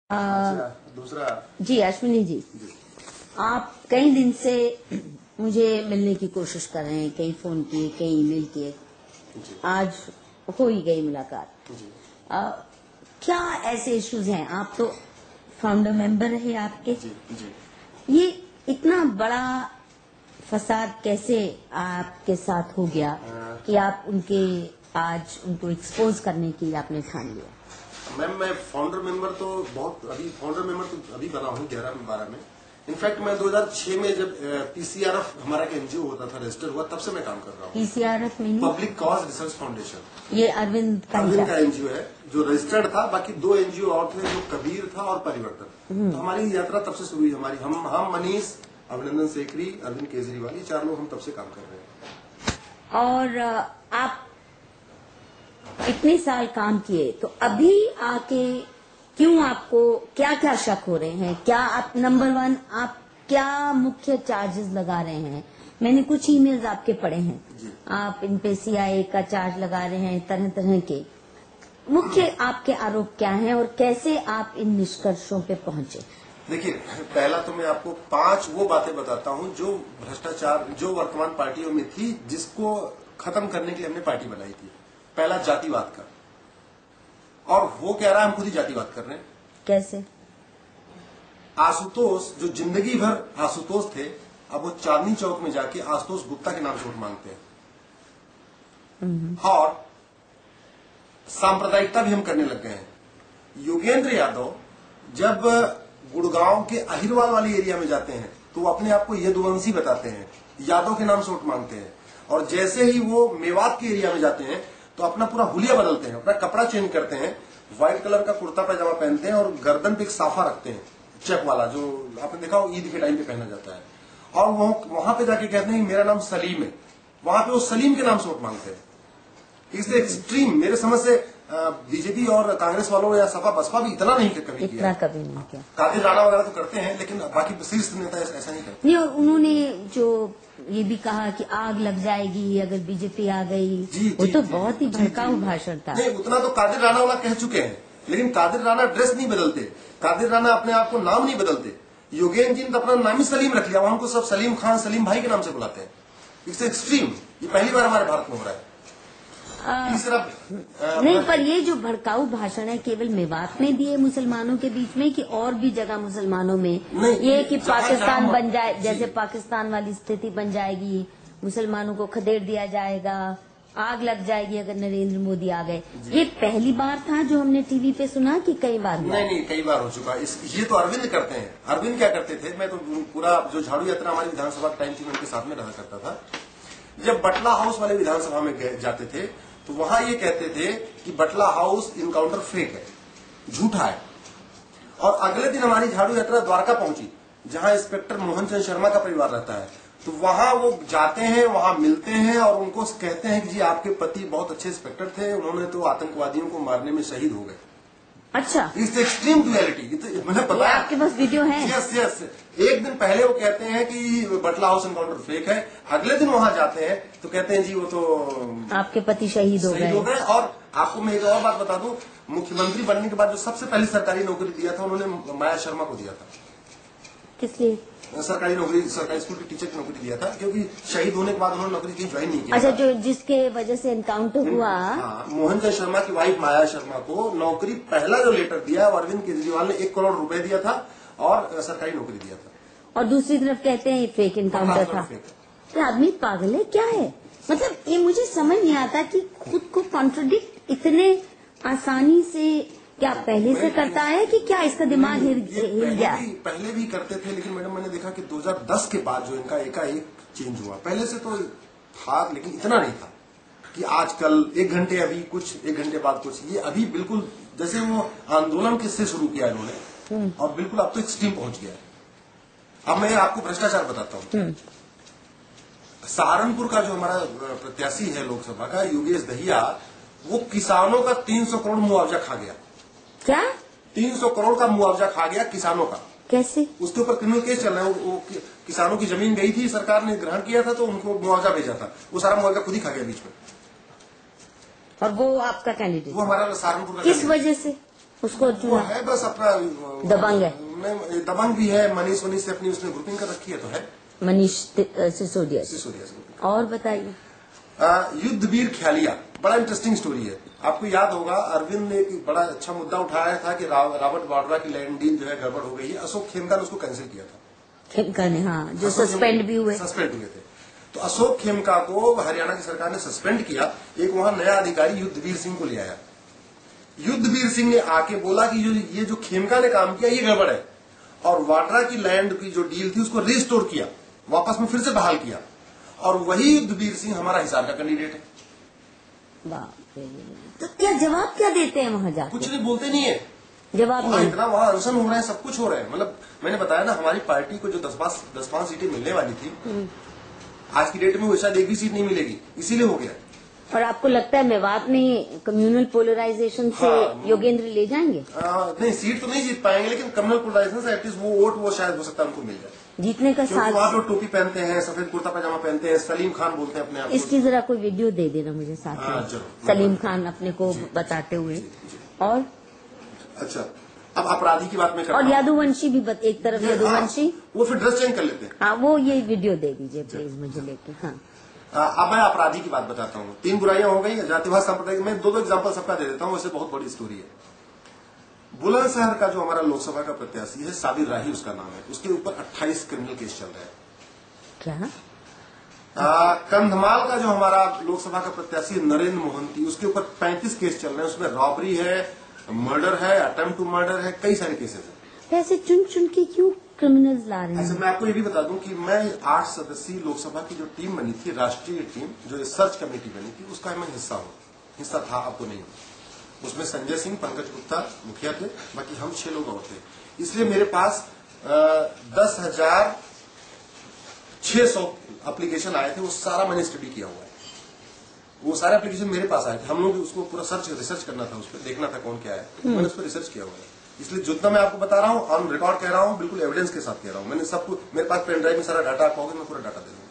दूसरा जी अश्विनी जी, आप कई दिन से मुझे मिलने की कोशिश कर रहे हैं, कई फोन किए, कई ईमेल किए, आज हो ही गई मुलाकात। क्या ऐसे इश्यूज हैं? आप तो फाउंडर मेंबर है आपके। ये इतना बड़ा फसाद कैसे आपके साथ हो गया कि आप उनको एक्सपोज करने की आपने ठान लिया? मैम, मैं फाउंडर मेंबर तो अभी बना हूँ 11-12 में। इनफैक्ट मैं 2006 में जब पीसीआरएफ हमारा एक एनजीओ होता था, रजिस्टर हुआ, तब से मैं काम कर रहा हूँ। पीसीआरएफ में पब्लिक कॉज रिसर्च फाउंडेशन, ये अरविंद का एनजीओ है जो रजिस्टर्ड था। बाकी 2 एनजीओ और थे, जो कबीर था और परिवर्तन। तो हमारी यात्रा तब से शुरू हुई। हमारी हम मनीष, अभिनंदन सेकरी, अरविंद केजरीवाल, ये 4 लोग हम तब से काम कर रहे हैं। और आप इतने साल काम किए, तो अभी आके क्यों आपको क्या क्या शक हो रहे हैं? क्या आप नंबर 1 आप क्या मुख्य चार्जेस लगा रहे हैं? मैंने कुछ ईमेल्स आपके पढ़े हैं, आप इन पे सीआईए का चार्ज लगा रहे हैं, तरह तरह के। मुख्य आपके आरोप क्या हैं और कैसे आप इन निष्कर्षों पे पहुंचे? देखिए, पहला तो मैं आपको 5 वो बातें बताता हूँ जो भ्रष्टाचार जो वर्तमान पार्टियों में थी, जिसको खत्म करने के लिए हमने पार्टी बनाई थी। पहला, जातिवाद का। और वो कह रहा है हम खुद ही जातिवाद कर रहे हैं। कैसे? आशुतोष, जो जिंदगी भर आशुतोष थे, अब वो चांदनी चौक में जाके आशुतोष गुप्ता के नाम से वोट मांगते हैं। और सांप्रदायिकता भी हम करने लग गए हैं। योगेंद्र यादव जब गुड़गांव के अहिरवाल वाली एरिया में जाते हैं तो वो अपने आप को यदुवंशी बताते हैं, यादव के नाम से वोट मांगते हैं। और जैसे ही वो मेवात के एरिया में जाते हैं तो अपना पूरा हुलिया बदलते हैं, अपना कपड़ा चेंज करते हैं, व्हाइट कलर का कुर्ता पैजामा पहनते हैं और गर्दन पे एक साफा रखते हैं, चेक वाला, जो आपने देखा हो ईद के टाइम पे पहना जाता है। और वो वहां पे जाके कहते हैं मेरा नाम सलीम है। वहां पे वो सलीम के नाम से वोट मांगते हैं। इससे एक्सट्रीम, मेरे समझ से बीजेपी और कांग्रेस वालों या सपा बसपा भी इतना नहीं कभी किया। कभी नहीं किया। कादिर राणा वगैरह तो करते हैं, लेकिन बाकी शीर्ष नेता ऐसा नहीं करते। नहीं, और उन्होंने जो ये भी कहा कि आग लग जाएगी अगर बीजेपी आ गई, वो तो बहुत ही भड़काऊ भाषण था। नहीं, उतना तो कादिर राणा वाला कह चुके हैं, लेकिन कादिर राणा ड्रेस नहीं बदलते, कादिर राणा अपने आप को नाम नहीं बदलते। योगेंद्र जी ने तो अपना नाम ही सलीम रख लिया, वहां उनको सब सलीम खान, सलीम भाई के नाम से बुलाते हैं। इससे एक्सट्रीम, ये पहली बार हमारे भारत में हो रहा है। तीसरा, नहीं, पर ये जो भड़काऊ भाषण है केवल मेवात में दिए मुसलमानों के बीच में कि और भी जगह मुसलमानों में? ये कि पाकिस्तान बन जाए, जैसे पाकिस्तान वाली स्थिति बन जाएगी, मुसलमानों को खदेड़ दिया जाएगा, आग लग जाएगी अगर नरेंद्र मोदी आ गए। ये पहली बार था जो हमने टीवी पे सुना कि कई बार? नहीं, कई बार हो चुका। ये तो अरविंद करते हैं। अरविंद क्या करते थे, मैं तो पूरा जो झाड़ू यात्रा हमारी विधानसभा के टाइम थी, मैं उनके साथ में रहा करता था। जब बटला हाउस वाले विधानसभा में जाते थे तो वहां ये कहते थे कि बटला हाउस इनकाउंटर फेक है, झूठा है। और अगले दिन हमारी झाड़ू यात्रा द्वारका पहुंची, जहां इंस्पेक्टर मोहन चंद शर्मा का परिवार रहता है। तो वहां वो जाते हैं, वहां मिलते हैं और उनको कहते हैं कि जी आपके पति बहुत अच्छे इंस्पेक्टर थे, उन्होंने तो आतंकवादियों को मारने में शहीद हो गए। अच्छा, इट्स एक्सट्रीम रियलिटी, मुझे पता है। आपके पास वीडियो है? यस। एक दिन पहले वो कहते हैं कि बटला हाउस एनकाउंटर फेक है, अगले दिन वहां जाते हैं तो कहते हैं जी वो तो आपके पति शहीद हो गए। और आपको मैं एक और बात बता दूं, मुख्यमंत्री बनने के बाद जो सबसे पहले सरकारी नौकरी दिया था उन्होंने माया शर्मा को दिया था। किस लिए? सरकारी नौकरी, सरकारी स्कूल की टीचर की नौकरी दिया था, क्योंकि शहीद होने के बाद उन्होंने नौकरी कहीं ज्वाइन नहीं किया। अच्छा, जो जिसके वजह से एनकाउंटर हुआ। मोहन चंद शर्मा की वाइफ माया शर्मा को नौकरी, पहला जो लेटर दिया अरविंद केजरीवाल ने 1 करोड़ रुपए दिया था और सरकारी नौकरी दिया था। और दूसरी तरफ कहते हैं फेक एनकाउंटर था। तो आदमी पागल है क्या है? मतलब ये मुझे समझ नहीं आता कि खुद को कॉन्ट्रोडिक्ट इतने आसानी से क्या पहले से करता है कि क्या इसका दिमाग हिल गया? पहले भी करते थे, लेकिन मैडम मैंने देखा कि 2010 के बाद जो इनका एकाएक चेंज हुआ, पहले से तो था लेकिन इतना नहीं था कि आजकल 1 घंटे अभी कुछ, 1 घंटे बाद कुछ। ये अभी बिल्कुल जैसे वो आंदोलन किससे शुरू किया इन्होंने, और बिल्कुल अब तो एक्सट्रीम पहुंच गया है। अब मैं आपको भ्रष्टाचार बताता हूँ। सहारनपुर का जो हमारा प्रत्याशी है लोकसभा का, योगेश दहिया, वो किसानों का 300 करोड़ मुआवजा खा गया। क्या? 300 करोड़ का मुआवजा खा गया किसानों का। कैसे? उसके ऊपर क्रिमिनल केस चल रहा है। वो किसानों की जमीन गई थी, सरकार ने ग्रहण किया था तो उनको मुआवजा भेजा था, वो सारा मुआवजा खुद ही खा गया बीच में। और वो आपका कैंडिडेट? वो हमारा सहारनपुर का। किस वजह से? उसको वो चुना? है बस अपना दबंग है। नहीं, दबंग भी है, मनीष वनीष से अपनी उसने ग्रुपिंग कर रखी है तो है। मनीष सिसोदिया। सिसोदिया से grouping। और बताइए। युद्धवीर ख्यालिया, बड़ा इंटरेस्टिंग स्टोरी है। आपको याद होगा अरविंद ने एक बड़ा अच्छा मुद्दा उठाया था कि रॉबर्ट वाड्रा की लैंड डील जो है गड़बड़ हो गई है। अशोक खेमका ने उसको कैंसिल किया था। खेमका ने, हाँ, जो सस्पेंड भी हुए। सस्पेंड हुए थे। तो अशोक खेमका को हरियाणा की सरकार ने सस्पेंड किया। एक वहां नया अधिकारी युद्धवीर सिंह को ले आया। युद्धवीर सिंह ने आके बोला कि ये जो खेमका ने काम किया ये गड़बड़ है, और वाड्रा की लैंड की जो डील थी उसको रिस्टोर किया, वापस में फिर से बहाल किया। और वही युद्धवीर सिंह हमारा हिसार का कैंडिडेट है। बाप रे। तो क्या जवाब क्या देते हैं वहां जाके? कुछ नहीं बोलते, नहीं है जवाब वहां। नहीं। इतना वहां अनशन हो रहे हैं, सब कुछ हो रहा है। मतलब मैंने बताया ना, हमारी पार्टी को जो 10-5 सीटें मिलने वाली थी, आज की डेट में वो शायद एक भी सीट नहीं मिलेगी, इसीलिए हो गया। और आपको लगता है मेवात में कम्युनल पोलराइजेशन से हाँ, योगेंद्र ले जाएंगे? नहीं, सीट तो नहीं जीत पाएंगे, लेकिन कम्युनल पोलराइजेशन से एटलीस्ट वो वोट वो शायद हो सकता है उनको मिल जाए। जीतने का क्योंकि साथ। वहाँ लोग टोपी पहनते हैं, सफेद कुर्ता पैजामा पहनते हैं, सलीम खान बोलते हैं अपने आप को। इसकी जरा कोई वीडियो दे देना मुझे साथ हाँ, में, जरूर। सलीम खान अपने को बताते हुए। और अच्छा, अब अपराधी की बात में कर और रहा हूं। यादुवंशी भी एक तरफ यादुवंशी। वो फिर ड्रेस चेंज कर लेते हैं। हाँ, वो ये वीडियो दे दीजिए प्लीज मुझे लेके। हाँ, अब मैं अपराधी की बात बताता हूँ। 3 बुराइयां हो गई, जातिवाद, सांप्रदायिक। मैं 2 एग्जांपल सबका दे देता हूँ, वैसे बहुत बड़ी स्टोरी है। बुलंदशहर का जो हमारा लोकसभा का प्रत्याशी है, साबिर राही उसका नाम है, उसके ऊपर 28 क्रिमिनल केस चल रहे हैं। क्या? कंधमाल का जो हमारा लोकसभा का प्रत्याशी है, नरेंद्र मोहंती, उसके ऊपर 35 केस चल रहे हैं। उसमें रॉबरी है, मर्डर है, अटेम्प्ट टू मर्डर है, कई सारे केसेस हैं। ऐसे चुन चुन के क्यों क्रिमिनल्स ला रहे ऐसे हैं? मैं आपको ये भी बता दूं कि मैं 8 सदस्यीय लोकसभा की जो टीम बनी थी, राष्ट्रीय टीम, जो सर्च कमेटी बनी थी, उसका मैं हिस्सा था, अब तो नहीं हूं। उसमें संजय सिंह, पंकज गुप्ता मुखिया थे, बाकी हम 6 लोग और थे। इसलिए मेरे पास 10,600 एप्लीकेशन आए थे, वो सारा मैंने स्टडी किया हुआ है। वो सारे एप्लीकेशन मेरे पास आए थे। हम लोग उसको पूरा रिसर्च करना था, उस पर देखना था कौन क्या है, मैंने उस पर रिसर्च किया हुआ है। इसलिए जितना मैं आपको बता रहा हूँ, ऑन रिकॉर्ड कह रहा हूँ, बिल्कुल एविडेंस के साथ कह रहा हूँ। मैंने सब कुछ, मेरे पास पेन ड्राइव में सारा डाटा, आप कहोगे मैं पूरा डाटा दे दूंगा।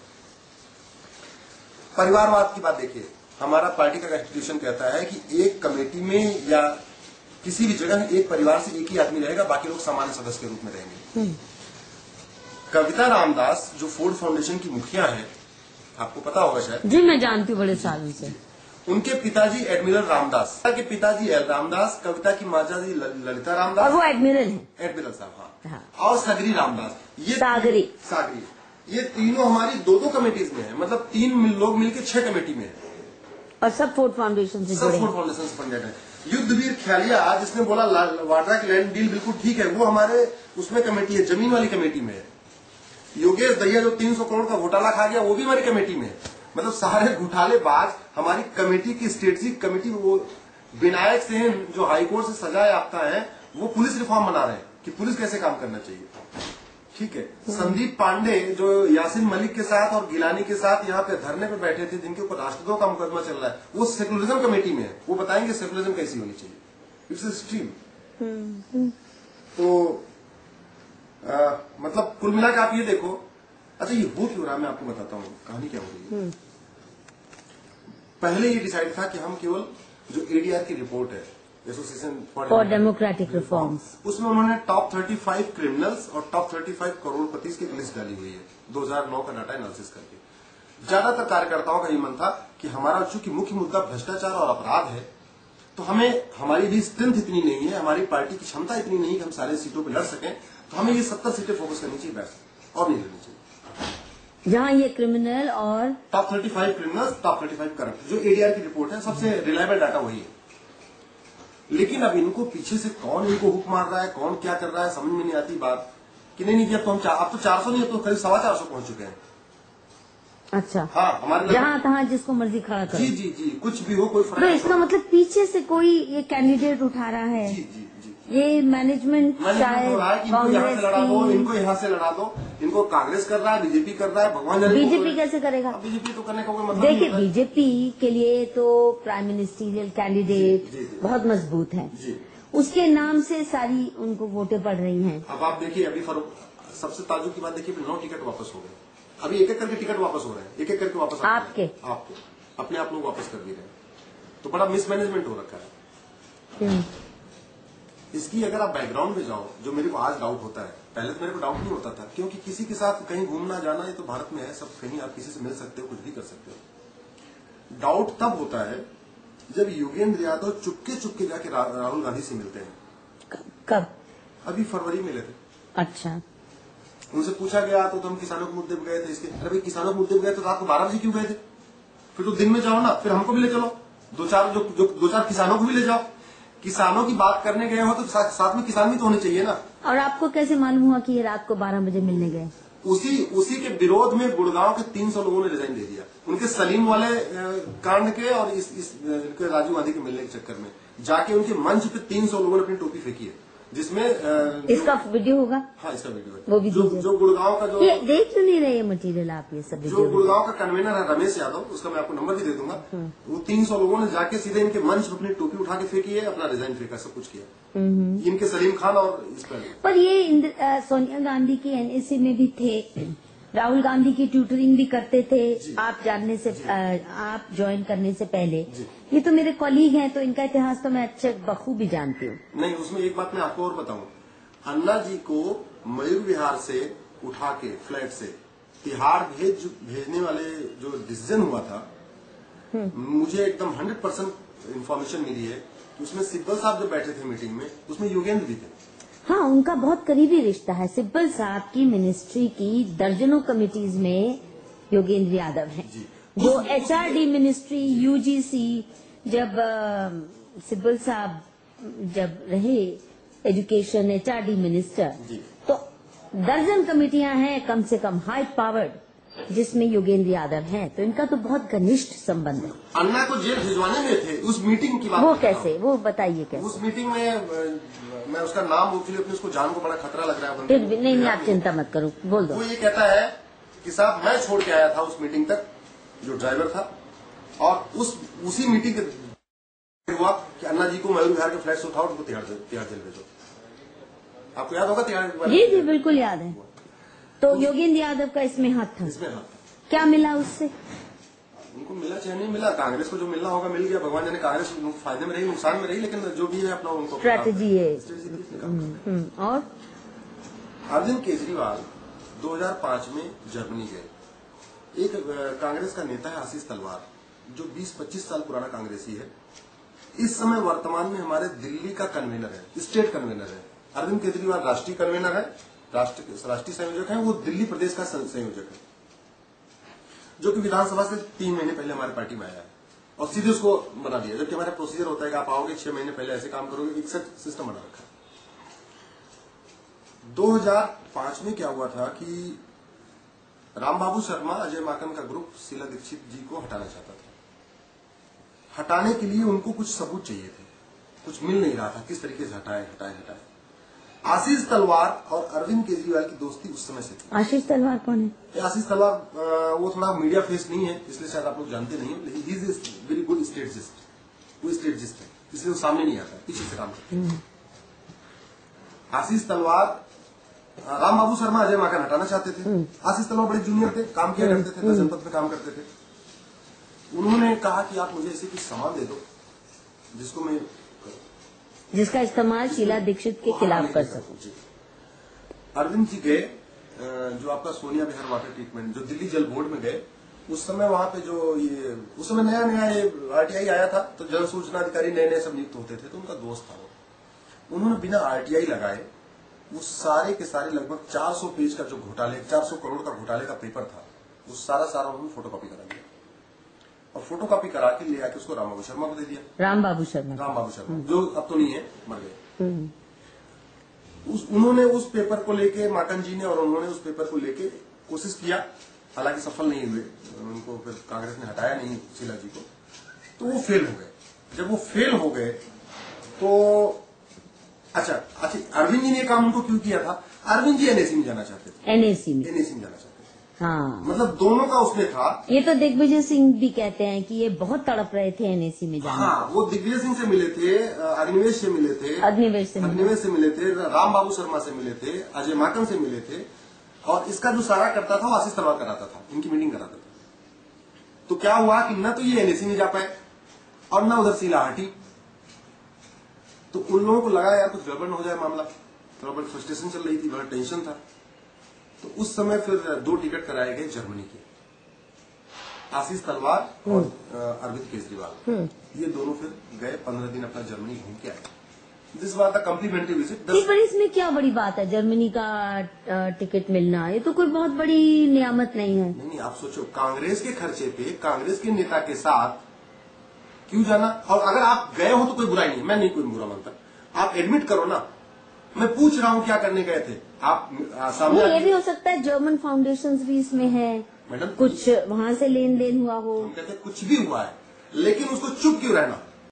परिवारवाद की बात देखिए, हमारा पार्टी का कॉन्स्टिट्यूशन कहता है कि एक कमेटी में या किसी भी जगह एक परिवार से एक ही आदमी रहेगा, बाकी लोग सामान्य सदस्य के रूप में रहेंगे। कविता रामदास जो फोर्ड फाउंडेशन की मुखिया है, आपको पता होगा शायद। जी, मैं जानती हूँ बड़े सालों से। उनके पिताजी एडमिरल रामदास, के पिताजी एल रामदास, कविता की माता जी ललिता और रामदास, वो एडमिरल हैं। एडमिरल साहब, हाँ। हाँ। और सागरी रामदास, ये सागरी। ये तीनों हमारी 2-2 कमेटीज में है। मतलब 3 लोग मिलकर 6 कमेटी में है, और सब फोर्ड फाउंडेशन से सब जुड़े फोर्ड हैं। फाउंडेशन से फंडेड है। युद्धवीर ख्यालिया, जिसने बोला वाड्रा की लैंड डील बिल्कुल ठीक है, वो हमारे उसमें कमेटी है, जमीन वाली कमेटी में है। योगेश दहिया जो 300 करोड़ का घोटाला खा गया, वो भी हमारी कमेटी में है। मतलब सारे घोटालेबाज हमारी कमेटी की स्ट्रेटेजिक कमेटी। वो विनायक सेन जो हाईकोर्ट से सजा याफ्ता है, वो पुलिस रिफॉर्म बना रहे हैं कि पुलिस कैसे काम करना चाहिए, ठीक है। संदीप पांडे जो यासिन मलिक के साथ और गिलानी के साथ यहाँ पे धरने पे बैठे थे, जिनके ऊपर राष्ट्रद्रोह का मुकदमा चल रहा है, वो सेकुलरिज्म कमेटी में है। वो बताएंगे सेकुलरिज्म कैसी होनी चाहिए, इट्स ए स्ट्रीम। तो मतलब कुल मिला के आप ये देखो। अच्छा, ये हो क्यों रहा है, मैं आपको बताता हूँ कहानी क्या हो रही है। पहले ये डिसाइड था कि हम केवल जो एडीआर की रिपोर्ट है, एसोसिएशन फॉर डेमोक्रेटिक रिफॉर्म्स, उसमें उन्होंने टॉप 35 क्रिमिनल्स और टॉप 35 करोड़पति की लिस्ट डाली हुई है, 2009 का डाटा एनालिसिस करके। ज्यादातर कार्यकर्ताओं का ये मन था कि हमारा चूंकि मुख्य मुद्दा भ्रष्टाचार और अपराध है, तो हमारी भी स्ट्रेंथ इतनी नहीं है, हमारी पार्टी की क्षमता इतनी नहीं है कि हम सारे सीटों पर लड़ सकें, तो हमें ये 70 सीटें फोकस करनी चाहिए, बस, और नहीं लड़नी चाहिए। जहाँ ये क्रिमिनल और टॉप 35 क्रिमिनल्स, टॉप 35 करप्ट, जो एडीआर की रिपोर्ट है, सबसे रिलायबल डाटा वही है। लेकिन अब इनको पीछे से कौन इनको हुक मार रहा है, कौन क्या कर रहा है, समझ में नहीं आती बात कि नहीं जी, अब तो 400 नहीं, अब तो करीब 450 पहुंच चुके हैं। अच्छा, हाँ, हमारे जहाँ तहाँ जिसको मर्जी खड़ा करो। जी जी जी, कुछ भी हो, कोई फर्क तो नहीं इसका मतलब पीछे से कोई ये कैंडिडेट उठा रहा है। जी जी जी, ये मैनेजमेंट शायद हो रहा है कि इनको यहाँ से लड़ा दो, इनको यहाँ से लड़ा दो, इनको कांग्रेस कर रहा है, बीजेपी कर रहा है, भगवान जाने। बीजेपी कैसे करेगा? बीजेपी तो करने का कोई मतलब देखिए, नहीं होता। बीजेपी के लिए तो प्राइम मिनिस्टरियल कैंडिडेट जी, जी। बहुत मजबूत है, जी। उसके नाम से सारी उनको वोटें पड़ रही हैं। अब आप देखिए, अभी सबसे ताजुब की बात देखिए, 9 टिकट वापस हो गए। अभी एक करके टिकट वापस हो रहे हैं, एक करके वापस आपके अपने आप लोग वापस कर भी रहे हैं। तो बड़ा मिसमैनेजमेंट हो रखा है। इसकी अगर आप बैकग्राउंड में जाओ, जो मेरे को आज डाउट होता है, पहले तो मेरे को डाउट नहीं होता था, क्योंकि किसी के साथ कहीं घूमना जाना ये तो भारत में है, सब कहीं आप किसी से मिल सकते हो, कुछ भी कर सकते हो। डाउट तब होता है जब योगेंद्र यादव चुपके चुपके जाके राहुल गांधी से मिलते हैं। कब? अभी फरवरी में मिले थे। अच्छा। उनसे पूछा गया तो हम किसानों के मुद्दे पे गए थे इसके। अरे भाई किसानों के मुद्दे पे गए तो रात को 12 बजे क्यों गए थे? फिर तो दिन में जाओ ना, फिर हमको भी ले चलो, दो चार किसानों को भी ले जाओ। किसानों की बात करने गए हो तो साथ में किसान भी तो होने चाहिए ना। और आपको कैसे मालूम हुआ कि ये रात को 12 बजे मिलने गए? उसी के विरोध में गुड़गांव के 300 लोगों ने रिजाइन दे दिया, उनके सलीम वाले कांड के और इस राजीव गांधी के मिलने के चक्कर में जाके उनके मंच पे 300 लोगों ने अपनी टोपी फेंकी है, जिसमें इसका वीडियो होगा। हाँ, इसका वीडियो है। वो भी जो गुड़गांव का जो ये देख क्यों नहीं रहे मटेरियल आप? ये सब जो गुड़गांव का कन्वेनर है रमेश यादव, उसका मैं आपको नंबर भी दे दूंगा। वो 300 लोगों ने जाके सीधे इनके मंच पे अपनी टोपी उठा के फेंकी है, अपना रिजाइन फेंका, सब कुछ किया। इनके सलीम खान और इस पर ये सोनिया गांधी की एनएसी में भी थे, राहुल गांधी की ट्यूटरिंग भी करते थे आप जानने से, आप ज्वाइन करने से पहले। ये तो मेरे कॉलीग हैं, तो इनका इतिहास तो मैं अच्छे बखूबी जानती हूँ। नहीं, उसमें एक बात मैं आपको और बताऊं, अन्ना जी को मयूर विहार से उठा के फ्लैट से तिहाड़ भेजने वाले जो डिसीजन हुआ था, मुझे एकदम 100% इन्फॉर्मेशन मिली है कि उसमें सिब्बल साहब जो बैठे थे मीटिंग में, उसमें योगेंद्र भी थे। हाँ, उनका बहुत करीबी रिश्ता है। सिब्बल साहब की मिनिस्ट्री की दर्जनों कमिटीज में योगेंद्र यादव हैं। जो एचआरडी मिनिस्ट्री, यूजीसी, जब सिब्बल साहब जब रहे एजुकेशन एचआरडी मिनिस्टर, तो दर्जन कमेटियां हैं कम से कम हाई पावर्ड, जिसमें योगेंद्र यादव हैं। तो इनका तो बहुत घनिष्ठ संबंध है। अन्ना को जेल भिजवाने में थे उस मीटिंग की बात। वो कैसे? वो बताइए कैसे? उस मीटिंग में मैं उसका नाम एक्चुअली अपने उसको जान को बड़ा खतरा लग रहा है। फिर भी नहीं, आप चिंता मत करो, बोल दो। वो ये कहता है कि साहब मैं छोड़ के आया था उस मीटिंग तक, जो ड्राइवर था, और उसी मीटिंग के हुआ कि अन्ना जी को मयूर विहार के फ्लैट से उठाओ, उनको तिहाड़ जेल भेजो। आपको याद होगा तिहाड़? जी जी बिल्कुल याद है। तो योगेंद्र यादव का इसमें हाथ था। इसमें हाथ था। क्या मिला उससे? उनको मिला चाहे नहीं मिला, कांग्रेस को जो मिलना होगा मिल गया। भगवान जाने कांग्रेस फायदे में रही, नुकसान में रही, लेकिन जो भी है अपना उनको स्ट्रेटेजी है। और अरविंद केजरीवाल 2005 में जर्मनी गए। एक कांग्रेस का नेता है आशीष तलवार, जो 20-25 साल पुराना कांग्रेसी है, इस समय वर्तमान में हमारे दिल्ली का कन्वेनर है, स्टेट कन्वेनर है। अरविंद केजरीवाल राष्ट्रीय कन्वेनर है, राष्ट्रीय संयोजक है, वो दिल्ली प्रदेश का संयोजक है, जो कि विधानसभा से 3 महीने पहले हमारी पार्टी में आया है और सीधे उसको बना दिया। जबकि हमारा प्रोसीजर होता है कि आप आओगे 6 महीने पहले ऐसे काम करोगे, एक सिस्टम बना रखा है। 2005 में क्या हुआ था कि रामबाबू शर्मा, अजय माकन का ग्रुप शीला दीक्षित जी को हटाना चाहता था। हटाने के लिए उनको कुछ सबूत चाहिए थे, कुछ मिल नहीं रहा था, किस तरीके से हटाए। आशीष तलवार और अरविंद केजरीवाल की दोस्ती उस समय से थी। आशीष तलवार कौन है? आशीष तलवार वो थोड़ा मीडिया फेस नहीं है, इसलिए शायद आप लोग जानते नहीं हो, लेकिन he is very good strategist. वो स्ट्रेटजिस्ट है, इसलिए वो सामने नहीं आता है, पीछे से काम करते हैं। आशीष तलवार, रामबाबू शर्मा, अजय माकन हटाना चाहते थे। आशीष तलवार बड़े जूनियर थे, काम किया करते थे, जनपद में काम करते थे। उन्होंने कहा कि आप मुझे ऐसे कुछ सामान दे दो जिसका इस्तेमाल शीला दीक्षित के खिलाफ कर सकूं। अरविंद जी गए, जो आपका सोनिया विहार वाटर ट्रीटमेंट, जो दिल्ली जल बोर्ड में गए, उस समय वहां पे जो ये उस समय नया ये आरटीआई आया था, तो जल सूचना अधिकारी नए सब नियुक्त होते थे, तो उनका दोस्त था वो। उन्होंने बिना आरटीआई लगाए वो सारे के सारे लगभग 400 पेज का जो घोटाले, 400 करोड़ का घोटाले का पेपर था, वो सारा उन्होंने फोटोकॉपी करा दिया और फोटोकॉपी करा के ले आके उसको रामबाबू शर्मा को दे दिया। रामबाबू शर्मा जो अब तो नहीं है, मर गए। उन्होंने उस पेपर को लेके, माकन जी ने और उन्होंने उस पेपर को लेके कोशिश किया, हालांकि सफल नहीं हुए। उनको फिर कांग्रेस ने हटाया नहीं शीला जी को, तो वो फेल हो गए। जब वो फेल हो गए तो अच्छा, अरविंद जी ने काम उनको क्यों किया था? अरविंद जी एनएसी में जाना चाहते थे। एनएसी में जाना चाहते थे। हाँ, मतलब दोनों का उसमें था। ये तो दिग्विजय सिंह भी कहते हैं कि ये बहुत तड़प रहे थे एनएसी में जाने। हाँ, वो दिग्विजय सिंह से मिले थे, अग्निवेश से मिले थे, रामबाबू शर्मा से मिले थे, अजय माकन से मिले थे, और इसका जो सारा करता था वो आशीष तलवार कराता था, इनकी मीटिंग कराता था। तो क्या हुआ कि न तो ये एनएसी में जा पाए और न उधर शीला हटी। तो उन लोगों को लगा यार कुछ गड़बड़ न हो जाए मामला, थोड़ा बड़ा फ्रस्ट्रेशन चल रही थी, बड़ा टेंशन था। तो उस समय फिर 2 टिकट कराए गए जर्मनी के, आशीष तलवार और अरविंद केजरीवाल, ये दोनों फिर गए, 15 दिन अपना जर्मनी घूम के आए। This was the complimentary visit. पर इसमें क्या बड़ी बात है जर्मनी का टिकट मिलना, ये तो कोई बहुत बड़ी नियामत नहीं है। नहीं, आप सोचो कांग्रेस के खर्चे पे कांग्रेस के नेता के साथ क्यों जाना। और अगर आप गए हो तो कोई बुराई नहीं, मैं नहीं कोई बुरा मानता, आप एडमिट करो ना। मैं पूछ रहा हूँ क्या करने गए थे आप सामने। ये भी हो सकता है जर्मन फाउंडेशन भी इसमें है मैडम, कुछ वहाँ से लेन देन हुआ हो। हम कहते कुछ भी हुआ है, लेकिन उसको चुप क्यों रहना।